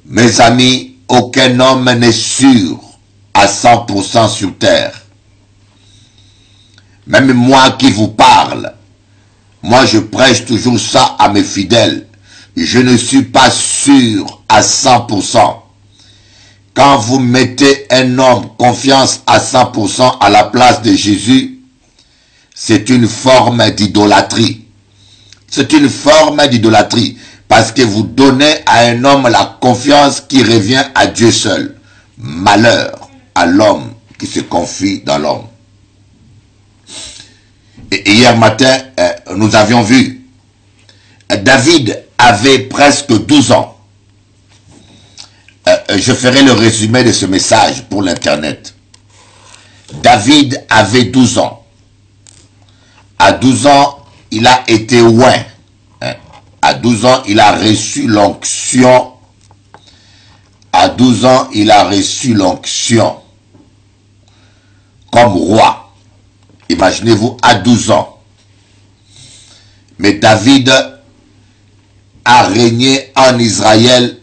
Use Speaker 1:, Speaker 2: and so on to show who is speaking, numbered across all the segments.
Speaker 1: Mes amis, aucun homme n'est sûr à 100% sur terre. Même moi qui vous parle, moi je prêche toujours ça à mes fidèles. Je ne suis pas sûr à 100%. Quand vous mettez un homme confiance à 100% à la place de Jésus, c'est une forme d'idolâtrie. C'est une forme d'idolâtrie. Parce que vous donnez à un homme la confiance qui revient à Dieu seul. Malheur à l'homme qui se confie dans l'homme. Et hier matin, nous avions vu, David avait presque 12 ans. Je ferai le résumé de ce message pour l'internet. David avait 12 ans. À 12 ans, il a été oint. À 12 ans, il a reçu l'onction. À 12 ans, il a reçu l'onction comme roi. Imaginez-vous, à 12 ans. Mais David a régné en Israël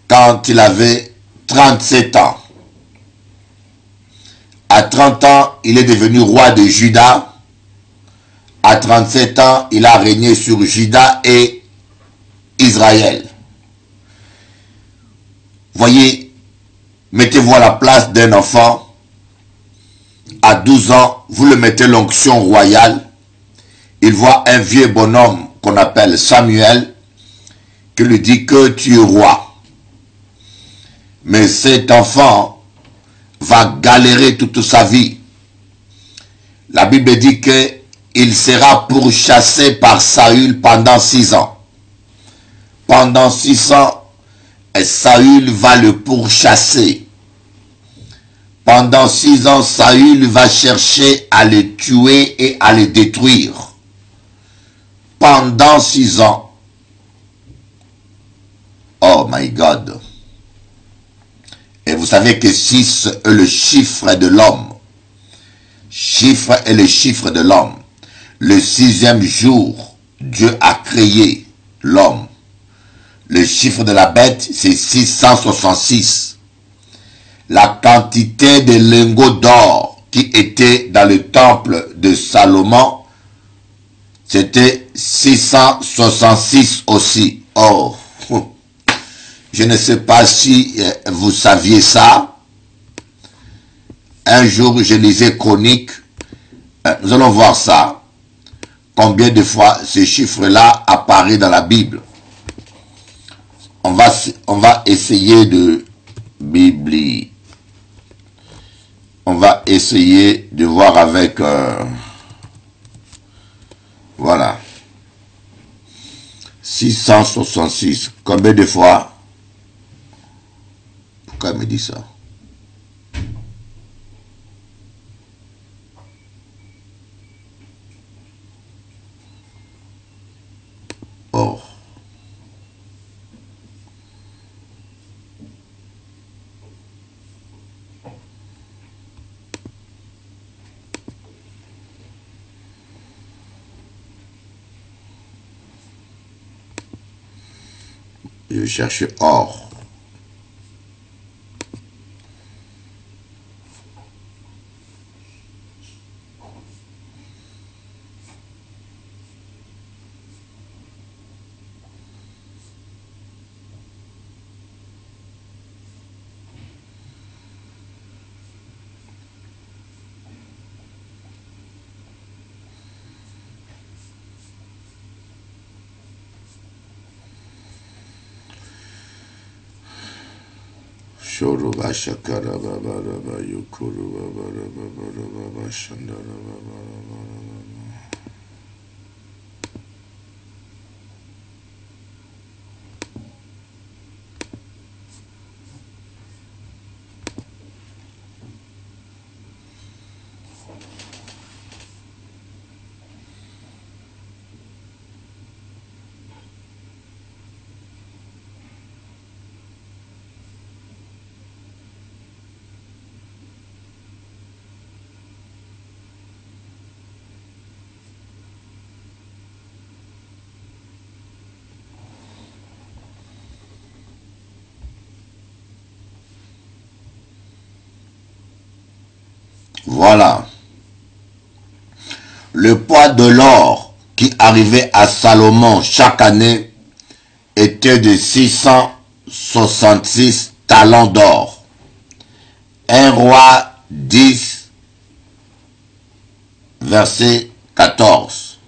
Speaker 1: quand il avait 37 ans. À 30 ans, il est devenu roi de Juda. À 37 ans, il a régné sur Juda et Israël. Voyez, mettez-vous à la place d'un enfant. À 12 ans, vous le mettez l'onction royale. Il voit un vieux bonhomme qu'on appelle Samuel qui lui dit que tu es roi. Mais cet enfant va galérer toute sa vie. La Bible dit qu'il sera pourchassé par Saül pendant 6 ans. Pendant 6 ans, Saül va le pourchasser. Pendant 6 ans, Saül va chercher à le tuer et à le détruire. Pendant 6 ans. Oh my God. Et vous savez que 6 est le chiffre de l'homme. Chiffre est le chiffre de l'homme. Le 6e jour, Dieu a créé l'homme. Le chiffre de la bête, c'est 666. La quantité de lingots d'or qui était dans le temple de Salomon, c'était 666 aussi. Oh, je ne sais pas si vous saviez ça. Un jour, je lisais Chronique. Nous allons voir ça. Combien de fois ce chiffre-là apparaît dans la Bible. On va essayer de Bible. On va essayer de voir avec... voilà. 666. Combien de fois? Pourquoi il me dit ça? Oh. Je cherche or. Shoruba shakara baba raba yukuru baba raba baba shandara baba raba. Voilà. Le poids de l'or qui arrivait à Salomon chaque année était de 666 talents d'or. 1 Roi 10, verset 14.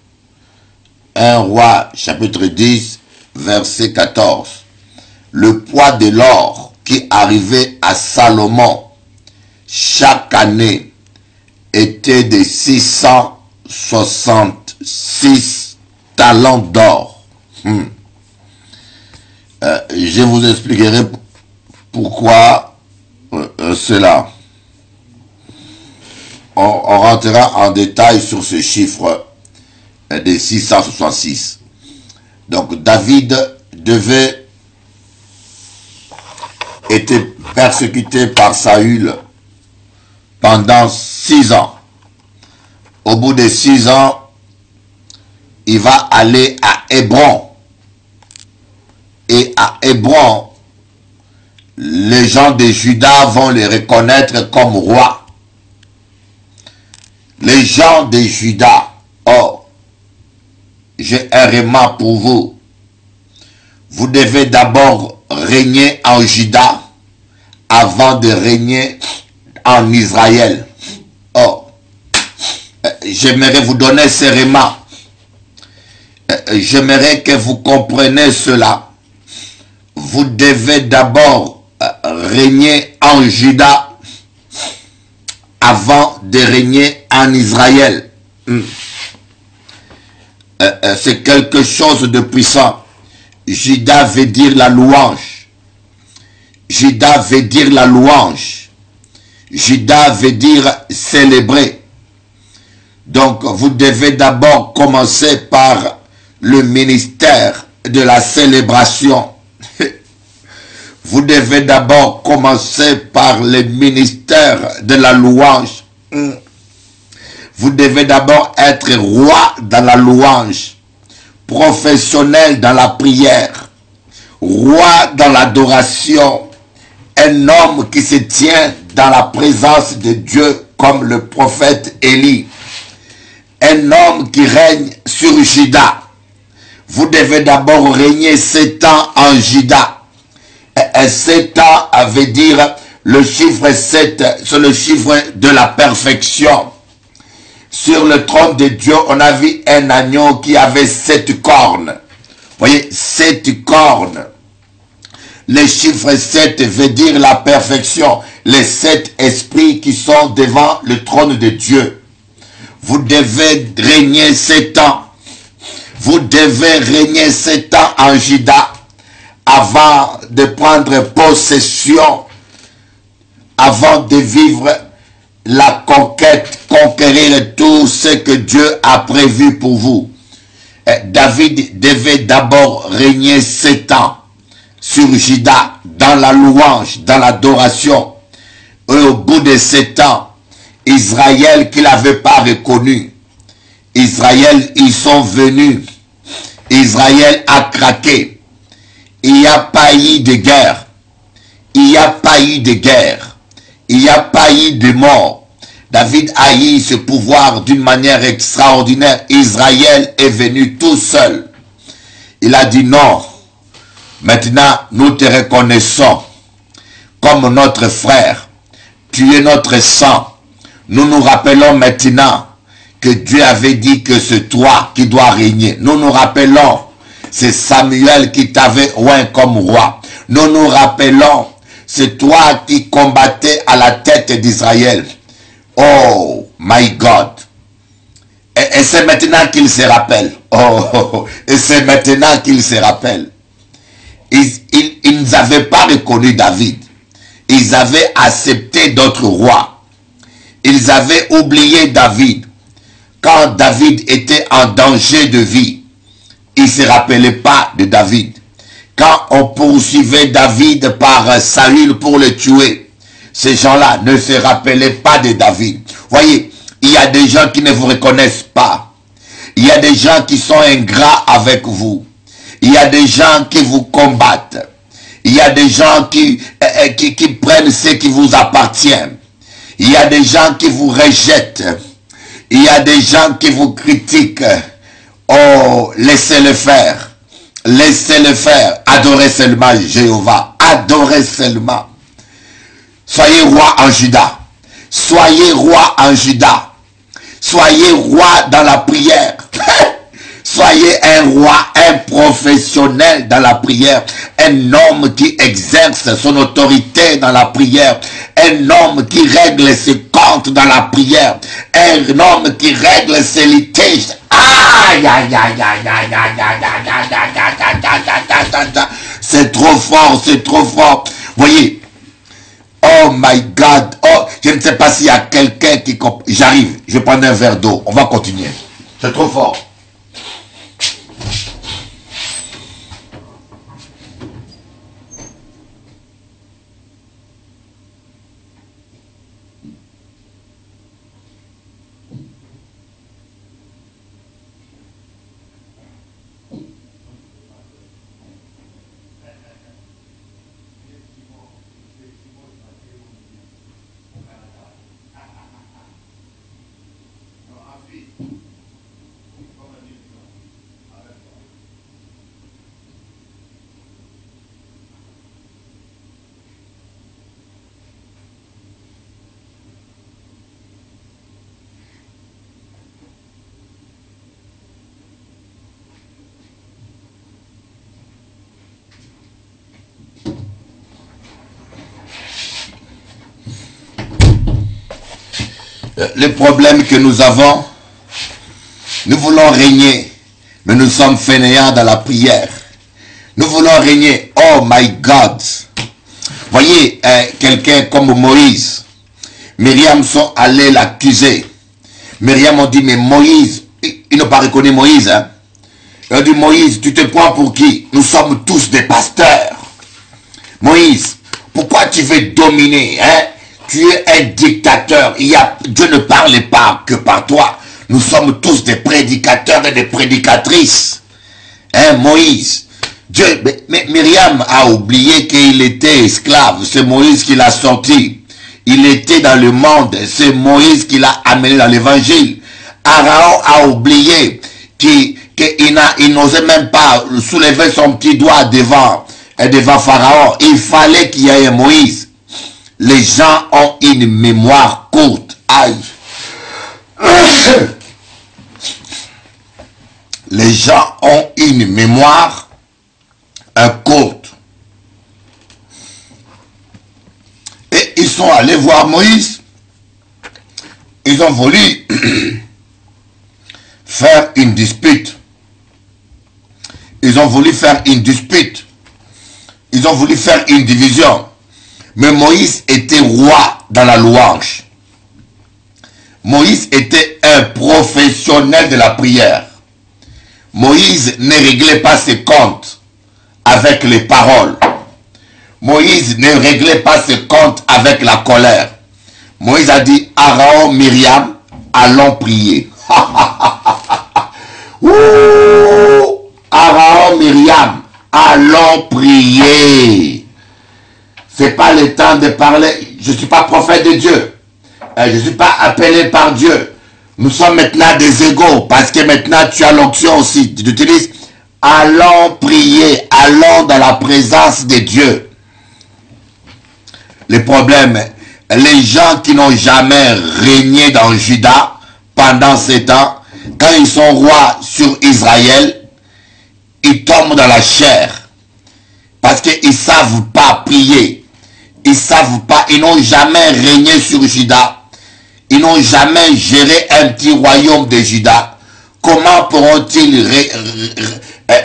Speaker 1: 1 Roi chapitre 10, verset 14. Le poids de l'or qui arrivait à Salomon chaque année était de 666 talents d'or. Je vous expliquerai pourquoi cela. On rentrera en détail sur ce chiffre de 666. Donc David était persécuté par Saül pendant 6 ans. Au bout de 6 ans, il va aller à Hébron. Et à Hébron, les gens de Juda vont le reconnaître comme roi. Les gens de Juda, oh, j'ai un remarque pour vous. Vous devez d'abord régner en Juda avant de régner en Israël. Oh, j'aimerais vous donner ces remarques. J'aimerais que vous compreniez cela. Vous devez d'abord régner en Juda avant de régner en Israël. C'est quelque chose de puissant. Juda veut dire la louange. Juda veut dire la louange. Juda veut dire célébrer. Donc vous devez d'abord commencer par le ministère de la célébration. Vous devez d'abord commencer par le ministère de la louange. Vous devez d'abord être roi dans la louange, professionnel dans la prière, roi dans l'adoration, un homme qui se tient dans la présence de Dieu comme le prophète Élie, un homme qui règne sur Juda. Vous devez d'abord régner 7 ans en Juda. Et 7 ans veut dire le chiffre 7, c'est le chiffre de la perfection. Sur le trône de Dieu, on a vu un agneau qui avait 7 cornes. Vous voyez, 7 cornes. Le chiffre 7 veut dire la perfection. Les 7 esprits qui sont devant le trône de Dieu. Vous devez régner 7 ans. Vous devez régner 7 ans en Juda avant de prendre possession, avant de vivre la conquête, conquérir tout ce que Dieu a prévu pour vous. David devait d'abord régner 7 ans sur Juda, dans la louange, dans l'adoration. Et au bout de 7 ans, Israël qu'il n'avait pas reconnu, Israël, ils sont venus. Israël a craqué. Il n'y a pas eu de guerre. Il n'y a pas eu de guerre. Il n'y a pas eu de mort. David a eu ce pouvoir d'une manière extraordinaire. Israël est venu tout seul. Il a dit non. Maintenant, nous te reconnaissons comme notre frère. Tu es notre sang. Nous nous rappelons maintenant que Dieu avait dit que c'est toi qui dois régner. Nous nous rappelons, c'est Samuel qui t'avait oint comme roi. Nous nous rappelons, c'est toi qui combattais à la tête d'Israël. Oh, my God. Et c'est maintenant qu'il se rappelle. Oh, et c'est maintenant qu'il se rappelle. Ils n'avaient pas reconnu David. Ils avaient accepté d'autres rois. Ils avaient oublié David. Quand David était en danger de vie, ils ne se rappelaient pas de David. Quand on poursuivait David par Saül pour le tuer, ces gens-là ne se rappelaient pas de David. Voyez, il y a des gens qui ne vous reconnaissent pas. Il y a des gens qui sont ingrats avec vous. Il y a des gens qui vous combattent. Il y a des gens qui prennent ce qui vous appartient. Il y a des gens qui vous rejettent. Il y a des gens qui vous critiquent. Oh, laissez-le faire. Laissez-le faire. Adorez seulement Jéhovah. Adorez seulement. Soyez roi en Juda. Soyez roi en Juda. Soyez roi dans la prière. Soyez un roi, un professionnel dans la prière. Un homme qui exerce son autorité dans la prière. Un homme qui règle ses comptes dans la prière. Un homme qui règle ses litiges. Aïe, aïe, aïe, aïe, aïe, aïe, aïe, aïe, aïe. C'est trop fort, c'est trop fort. Voyez. Oh my God. Oh, je ne sais pas s'il y a quelqu'un qui... J'arrive, je vais prendre un verre d'eau. On va continuer. C'est trop fort. Le problème que nous avons, nous voulons régner, mais nous sommes fainéants dans la prière. Nous voulons régner. Oh my God. Voyez, quelqu'un comme Moïse, Myriam sont allés l'accuser. Myriam ont dit, mais Moïse, il n'a pas reconnu Moïse. Hein? Il a dit, Moïse, tu te prends pour qui? Nous sommes tous des pasteurs. Moïse, pourquoi tu veux dominer? Hein? Tu es un dictateur. Dieu ne parle pas que par toi. Nous sommes tous des prédicateurs et des prédicatrices. Hein, Moïse. Dieu, mais Myriam a oublié qu'il était esclave. C'est Moïse qui l'a sorti. Il était dans le monde. C'est Moïse qui l'a amené dans l'évangile. Aaron a oublié qu'il n'osait même pas soulever son petit doigt devant Pharaon. Il fallait qu'il y ait un Moïse. Les gens ont une mémoire courte. Aïe. Les gens ont une mémoire courte. Et ils sont allés voir Moïse. Ils ont voulu faire une dispute. Ils ont voulu faire une dispute. Ils ont voulu faire une division. Mais Moïse était roi dans la louange. Moïse était un professionnel de la prière. Moïse ne réglait pas ses comptes avec les paroles. Moïse ne réglait pas ses comptes avec la colère. Moïse a dit, Aaron, Myriam, allons prier. Ouh, Aaron, Myriam, allons prier. C'est pas le temps de parler. Je ne suis pas prophète de Dieu. Je ne suis pas appelé par Dieu. Nous sommes maintenant des égaux. Parce que maintenant tu as l'option aussi. Tu utilises. Allons prier. Allons dans la présence de Dieu. Le problème, les gens qui n'ont jamais régné dans Juda pendant ces temps, quand ils sont rois sur Israël, ils tombent dans la chair. Parce qu'ils ne savent pas prier. Ils ne savent pas, ils n'ont jamais régné sur Juda. Ils n'ont jamais géré un petit royaume de Juda. Comment pourront-ils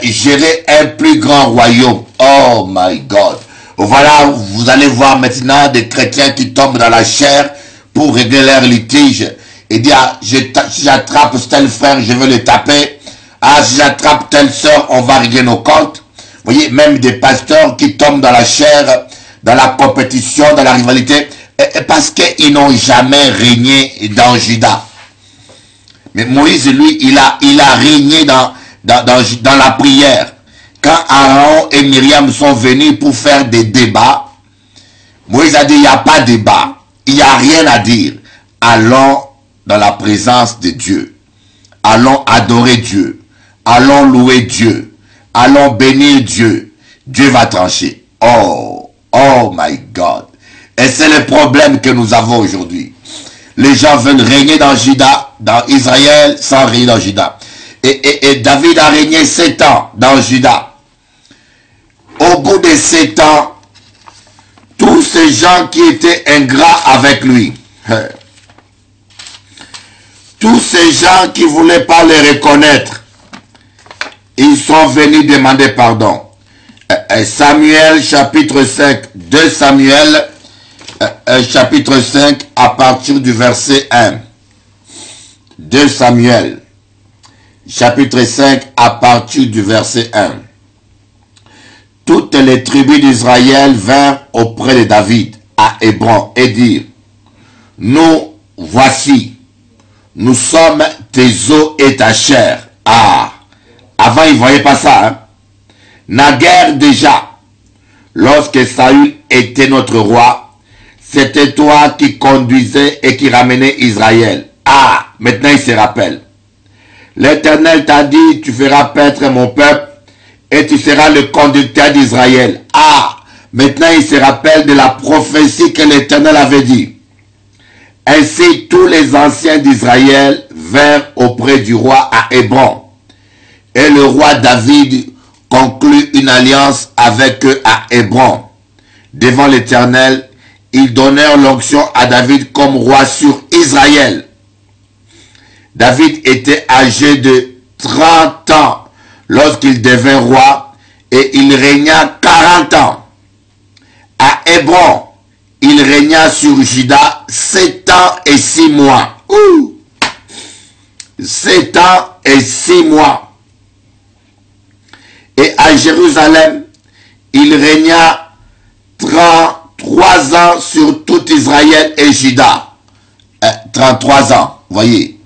Speaker 1: gérer un plus grand royaume? Oh my God. Voilà, vous allez voir maintenant des chrétiens qui tombent dans la chair pour régler leur litige. Et dire, ah, si j'attrape tel frère, je vais le taper. Ah, si j'attrape telle sœur, on va régler nos comptes. Vous voyez, même des pasteurs qui tombent dans la chair, dans la compétition, dans la rivalité, parce qu'ils n'ont jamais régné dans Juda. Mais Moïse, lui, il a régné dans la prière. Quand Aaron et Myriam sont venus pour faire des débats, Moïse a dit, il n'y a pas de débat. il n'y a rien à dire. Allons dans la présence de Dieu. Allons adorer Dieu. Allons louer Dieu. Allons bénir Dieu. Dieu va trancher. Oh, oh my God. Et c'est le problème que nous avons aujourd'hui. Les gens veulent régner dans Juda, dans Israël, sans régner dans Juda. Et David a régné 7 ans dans Juda. Au bout de 7 ans, tous ces gens qui étaient ingrats avec lui, tous ces gens qui ne voulaient pas le reconnaître, ils sont venus demander pardon. Samuel chapitre 5, 2 Samuel chapitre 5 à partir du verset 1. 2 Samuel chapitre 5 à partir du verset 1. Toutes les tribus d'Israël vinrent auprès de David à Hébron et dirent, nous voici, nous sommes tes os et ta chair. Ah, avant ils ne voyaient pas ça. Hein? Naguère déjà, lorsque Saül était notre roi, c'était toi qui conduisais et qui ramenais Israël. Ah, maintenant il se rappelle. L'Éternel t'a dit, tu feras paître mon peuple et tu seras le conducteur d'Israël. Ah, maintenant il se rappelle de la prophétie que l'Éternel avait dit. Ainsi tous les anciens d'Israël vinrent auprès du roi à Hébron. Et le roi David conclut une alliance avec eux à Hébron. Devant l'Éternel, ils donnèrent l'onction à David comme roi sur Israël. David était âgé de 30 ans lorsqu'il devint roi et il régna 40 ans. À Hébron, il régna sur Juda 7 ans et 6 mois. 7 ans et 6 mois. Et à Jérusalem, il régna 33 ans sur tout Israël et Juda. 33 ans, voyez.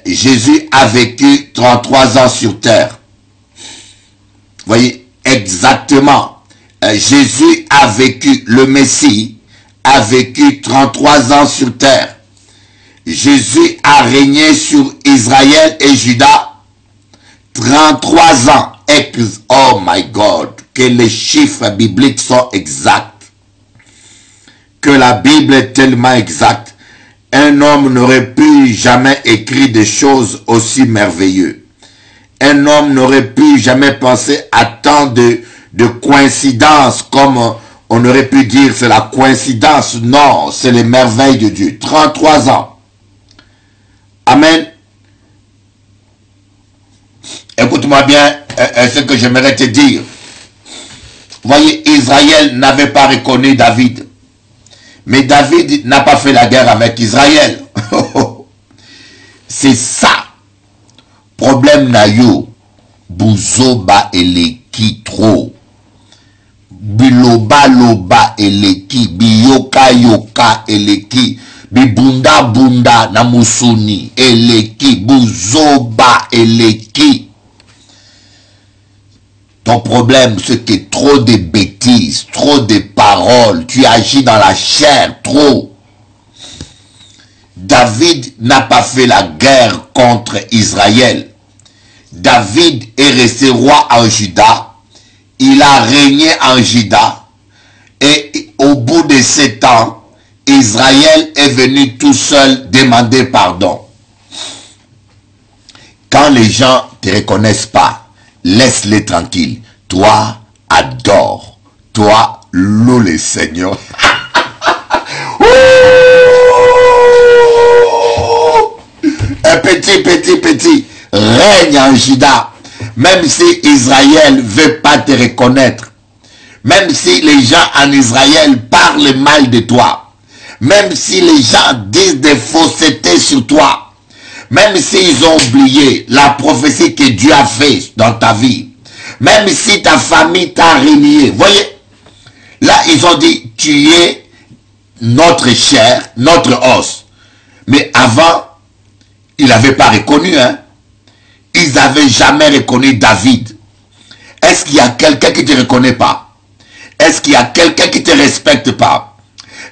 Speaker 1: Jésus a vécu 33 ans sur terre. Voyez, exactement. Jésus a vécu, le Messie a vécu 33 ans sur terre. Jésus a régné sur Israël et Juda 33 ans. Oh my God, que les chiffres bibliques sont exacts. Que la Bible est tellement exacte. Un homme n'aurait pu jamais écrire des choses aussi merveilleuses. Un homme n'aurait pu jamais penser à tant de coïncidences comme on aurait pu dire c'est la coïncidence. Non, c'est les merveilles de Dieu. 33 ans. Amen. Écoute-moi bien ce que j'aimerais te dire. Voyez, Israël n'avait pas reconnu David. Mais David n'a pas fait la guerre avec Israël. C'est ça. Problème na yo. Bouzoba eleki trop. Biloba loba eleki. Biyoka yoka eleki. Bibunda bunda na musuni eleki. Bouzoba eleki. Ton problème, c'est que trop de bêtises, trop de paroles, tu agis dans la chair, trop. David n'a pas fait la guerre contre Israël. David est resté roi en Juda. Il a régné en Juda. Et au bout de 7 ans, Israël est venu tout seul demander pardon. Quand les gens ne te reconnaissent pas, laisse-les tranquilles. Toi, adore. Toi, loue le Seigneur. Un petit règne en Juda. Même si Israël ne veut pas te reconnaître. Même si les gens en Israël parlent mal de toi. Même si les gens disent des faussetés sur toi. Même s'ils ont oublié la prophétie que Dieu a faite dans ta vie. Même si ta famille t'a renié. Voyez, là ils ont dit, tu es notre chair, notre os. Mais avant, ils n'avaient pas reconnu. Hein? Ils n'avaient jamais reconnu David. Est-ce qu'il y a quelqu'un qui ne te reconnaît pas? Est-ce qu'il y a quelqu'un qui ne te respecte pas?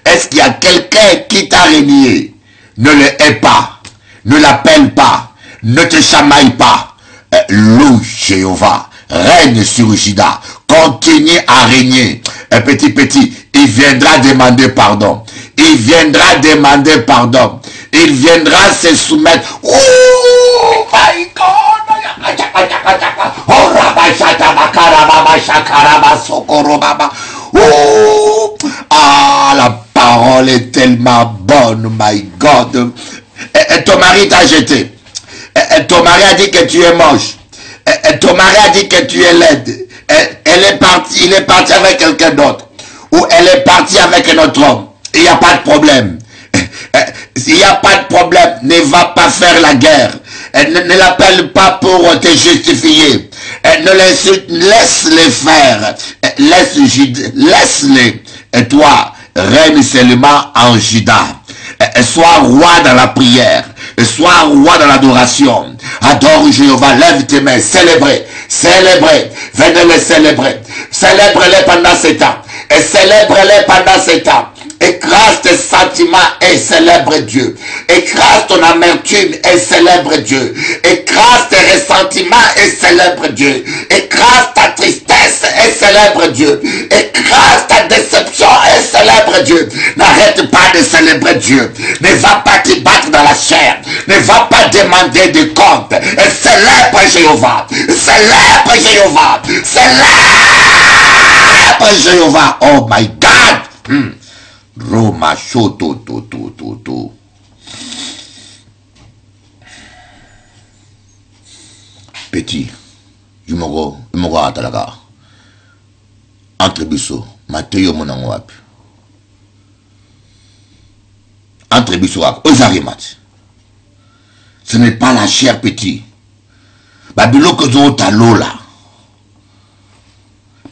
Speaker 1: Est-ce qu'il y a quelqu'un qui t'a régné? Ne le hais pas, ne l'appelle pas, ne te chamaille pas. Loue Jéhovah, règne sur Juda, continue à régner. Petit, il viendra demander pardon. Il viendra demander pardon. Il viendra se soumettre. Oh my God! Oh, ah, la parole est tellement bonne, my God. Et ton mari t'a jeté. Et ton mari a dit que tu es moche. Et ton mari a dit que tu es laide. Elle est partie, il est parti avec quelqu'un d'autre. Ou elle est partie avec un autre homme. Il n'y a pas de problème. Il n'y a pas de problème. Ne va pas faire la guerre. Ne l'appelle pas pour te justifier. Laisse-les faire. Laisse-les. Et toi, règne seulement en Juda. Sois roi dans la prière. Sois roi dans l'adoration. Adore Jéhovah. Lève tes mains. Célébrez. Venez les célébrer. Célèbre-les pendant 7 ans. Et célèbre-les pendant 7 ans. Écrase tes sentiments et célèbre Dieu. Écrase ton amertume et célèbre Dieu. Écrase tes ressentiments et célèbre Dieu. Écrase ta tristesse et célèbre Dieu. Écrase ta déception et célèbre Dieu. N'arrête pas de célébrer Dieu. Ne va pas te battre dans la chair. Ne va pas demander de compte. Et célèbre Jéhovah. Célèbre Jéhovah. Célèbre Jéhovah. Oh my God. Roma shoto to. Petit, je me atalaga. Entre biso, Mateo monango wapi. Entre biso wapi, ozarimat. Ce n'est pas la chair, petit. Babilo que zo talola.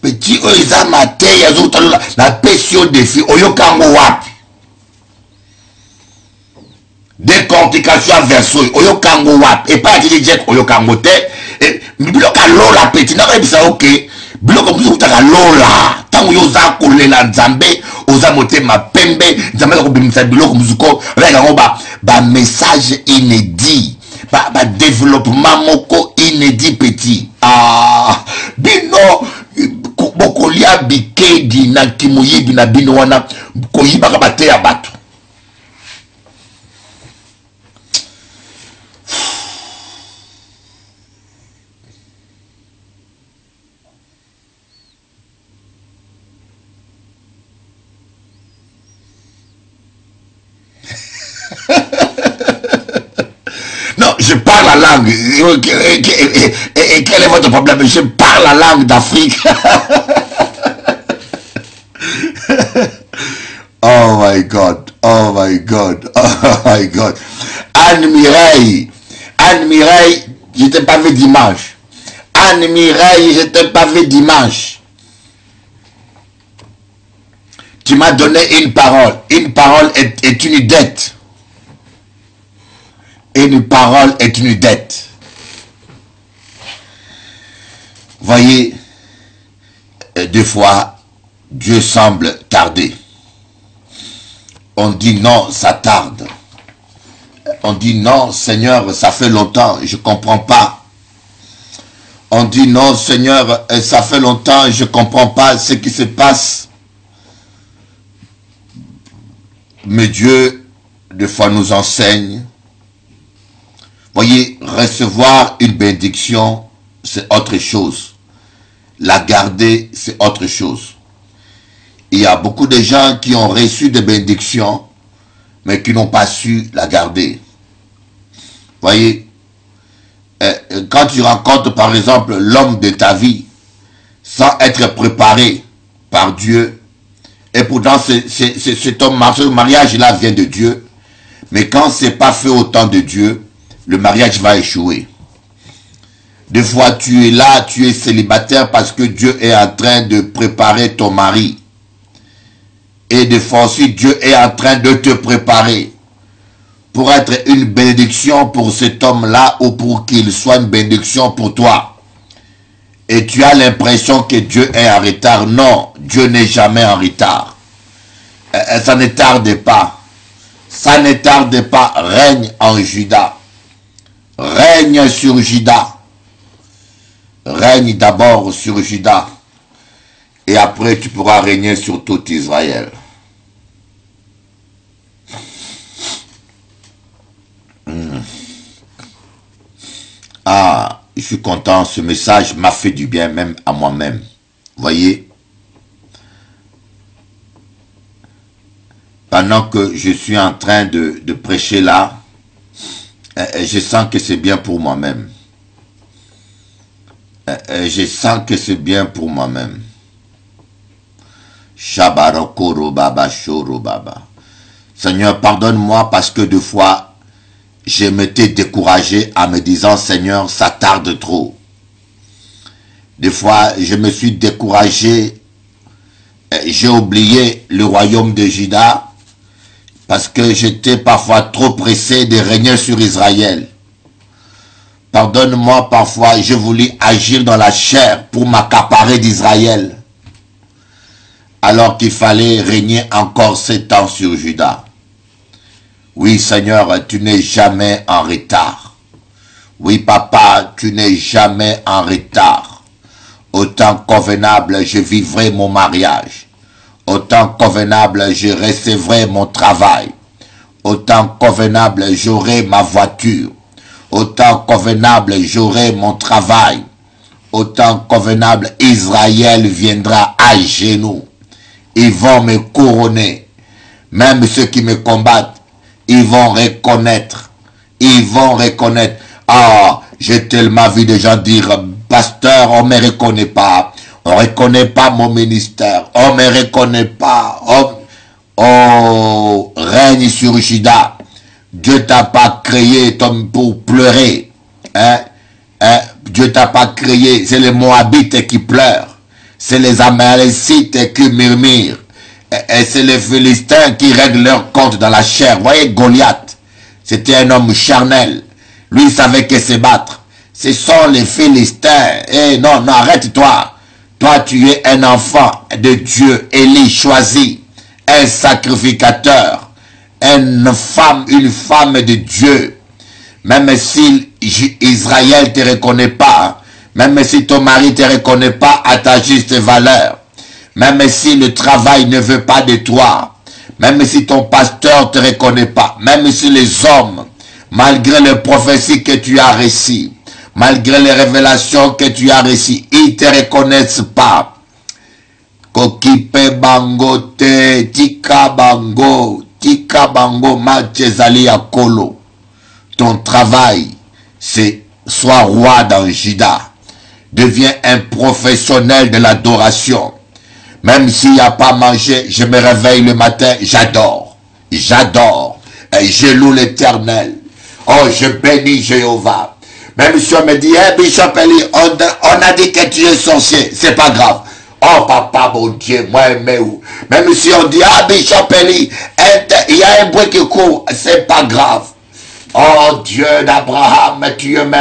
Speaker 1: Petit oiza mate ya zo talola la pression défi oyokango wapi. Décortication verso oyokango wapi. Et pas dire jet oyokango te. Et biloka lola petit na bisa OK. Biloko biso utaka lola. Tango yoza kolela nzambe oza motema pembe nzambe ko bimisa biloko muzuko reka ba message inédit. Ba développement moko inédit petit. Ah bino bokolia bikedi na kimoyibi na bino wana koyiba ka bate ya bato. Non, je parle la langue. Et quel est votre problème? Je parle la langue d'Afrique. Oh my God. Oh my God. Oh my God. Anne-Mireille, je t'ai pas vu dimanche. Anne-Mireille, je t'ai pas vu dimanche. Tu m'as donné une parole. Une parole est une dette. Une parole est une dette. Voyez, des fois, Dieu semble tarder. On dit non, ça tarde. On dit non, Seigneur, ça fait longtemps, je ne comprends pas. On dit non, Seigneur, ça fait longtemps, je ne comprends pas ce qui se passe. Mais Dieu, des fois, nous enseigne. Voyez, recevoir une bénédiction, c'est autre chose. La garder, c'est autre chose. Il y a beaucoup de gens qui ont reçu des bénédictions, mais qui n'ont pas su la garder. Voyez, quand tu rencontres par exemple l'homme de ta vie, sans être préparé par Dieu, et pourtant cet homme, ce mariage-là vient de Dieu, mais quand ce n'est pas fait au temps de Dieu, le mariage va échouer. Des fois, tu es là, tu es célibataire parce que Dieu est en train de préparer ton mari. Et des fois aussi, Dieu est en train de te préparer pour être une bénédiction pour cet homme-là ou pour qu'il soit une bénédiction pour toi. Et tu as l'impression que Dieu est en retard. Non, Dieu n'est jamais en retard. Ça ne tarde pas. Ça ne tarde pas. Règne en Juda. Règne sur Juda. Règne d'abord sur Juda. Et après, tu pourras régner sur tout Israël. Ah, je suis content. Ce message m'a fait du bien, même à moi-même. Voyez? Pendant que je suis en train de prêcher là, je sens que c'est bien pour moi-même. Je sens que c'est bien pour moi-même. Shabarokoro baba shoro baba. Seigneur, pardonne-moi parce que deux fois, je m'étais découragé en me disant, Seigneur, ça tarde trop. Des fois, je me suis découragé. J'ai oublié le royaume de Juda parce que j'étais parfois trop pressé de régner sur Israël. Pardonne-moi, parfois, je voulais agir dans la chair pour m'accaparer d'Israël, alors qu'il fallait régner encore 7 ans sur Juda. Oui, Seigneur, tu n'es jamais en retard. Oui, Papa, tu n'es jamais en retard. Au temps convenable, je vivrai mon mariage. Au temps convenable, je recevrai mon travail. Au temps convenable, j'aurai ma voiture. Au temps convenable, j'aurai mon travail. Au temps convenable, Israël viendra à genoux. Ils vont me couronner. Même ceux qui me combattent, ils vont reconnaître. Ils vont reconnaître. Ah, j'ai tellement vu des gens dire, pasteur, on ne me reconnaît pas. On ne reconnaît pas mon ministère. On ne me reconnaît pas. Oh, règne sur Juda. Dieu t'a pas créé pour pleurer. Hein? Dieu t'a pas créé. C'est les Moabites qui pleurent. C'est les Amalécites qui murmurent. Et c'est les Philistins qui règlent leur compte dans la chair. Vous voyez Goliath, c'était un homme charnel. Lui, il savait que se battre. Ce sont les Philistins. Eh non, non, arrête-toi. Toi, tu es un enfant de Dieu, Élie choisi, un sacrificateur, une femme de Dieu. Même si Israël ne te reconnaît pas, même si ton mari ne te reconnaît pas à ta juste valeur, même si le travail ne veut pas de toi, même si ton pasteur ne te reconnaît pas, même si les hommes, malgré les prophéties que tu as reçues, malgré les révélations que tu as reçues, ils ne te reconnaissent pas. Kokipe bango te, tika bango machezali akolo. Ton travail, c'est sois roi dans Juda. Deviens un professionnel de l'adoration. Même s'il n'y a pas mangé, je me réveille le matin, j'adore. J'adore. Et je loue l'Éternel. Oh, je bénis Jéhovah. Même si on me dit, hey, Bishop Eli, on a dit que tu es sorcier. C'est pas grave. Oh, papa, mon Dieu, moi, mais où? Même si on dit, ah, Bishop Eli, il y a un bruit qui court. C'est pas grave. Oh, Dieu d'Abraham, tu es merveilleux.